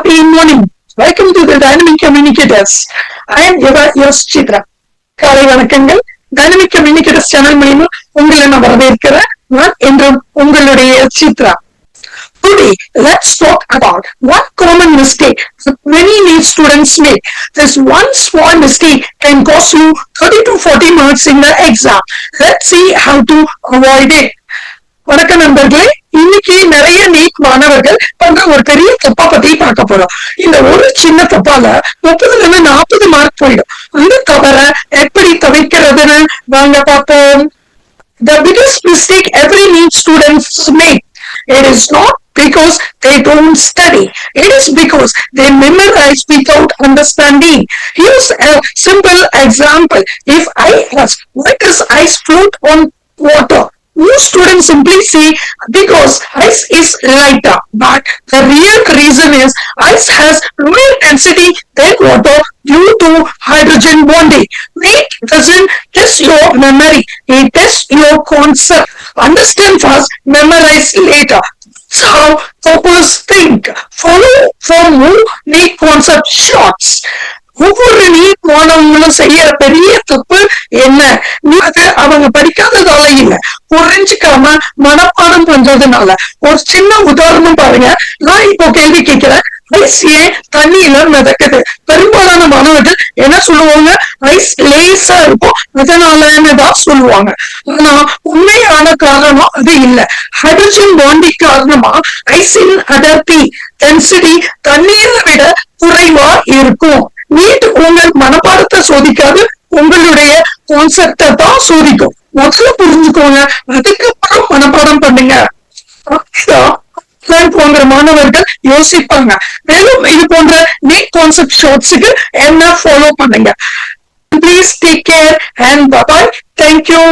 happy morning. Welcome to the Dynamic Communicators. I am your Chitra. காலை வணக்கங்கள். Dynamic communicators channel மூலமா உங்களை நான் வரவேற்கிறேன். நான் என்றும் உங்களுடைய Chitra. Today, let's talk about one common mistake that many NEET students make. This one small mistake can cost you 30 to 40 marks in the exam. Let's see how to avoid it. வணக்கம் நண்பர்களே, இன்னைக்கு நிறைய நீட் மாணவர்கள் பண்ற ஒரு பெரிய தப்பா பத்தி பார்க்க போறோம். இந்த ஒரு சின்ன தப்பால 30 40 மார்க் போயிடும். அந்த தவற எப்படி தவிர்க்கிறதுன்னு வாங்க பார்ப்போம். The biggest mistake every NEET students make. It is not because they don't study. It is because they memorize without understanding. Here's a simple example. If I ask, why does ice float on water? Most students simply say because ice is lighter, but the real reason is ice has lower density than water due to hydrogen bonding. NEET doesn't test your memory, it tests your concept. Understand first, memorize later. That's how toppers think. Follow for more NEET concept shots. ஒவ்வொரு NEET மாணவங்களும் செய்யற பெரிய தப்பு என்ன? அது அவங்க படிக்காததால இல்ல, புரிஞ்சுக்காம மனப்பாடம் பண்றதுனால. ஒரு சின்ன உதாரணம் பாருங்க. நான் இப்போ கேள்வி கேட்கிறேன், ஐஸ் ஏன் தண்ணியில மிதக்குது? பெரும்பாலான மாணவர்கள் என்ன சொல்லுவாங்க? ஐஸ் லேசா இருக்கும் அதனாலன்னு தான் சொல்லுவாங்க. ஆனா உண்மையான காரணம் அது இல்ல. ஹைட்ரஜன் பாண்டிங் காரணமா ஐஸின் அடர்த்தி டென்சிட்டி தண்ணீரை விட குறைவா இருக்கும். நீட் உங்கள் மனப்பாடத்தை சோதிக்காது, உங்களுடைய கான்செப்டை தான் சோதிக்கும். முதல்ல புரிஞ்சுக்கோங்க, அதுக்கப்புறம் மனப்பாடம் பண்ணுங்க. போன்ற மாணவர்கள் யோசிப்பாங்க. மேலும் இது போன்ற நீட் கான்செப்ட் ஷார்ட்ஸுக்கு என்ன ஃபாலோ பண்ணுங்க. Please take care and bye. Thank you.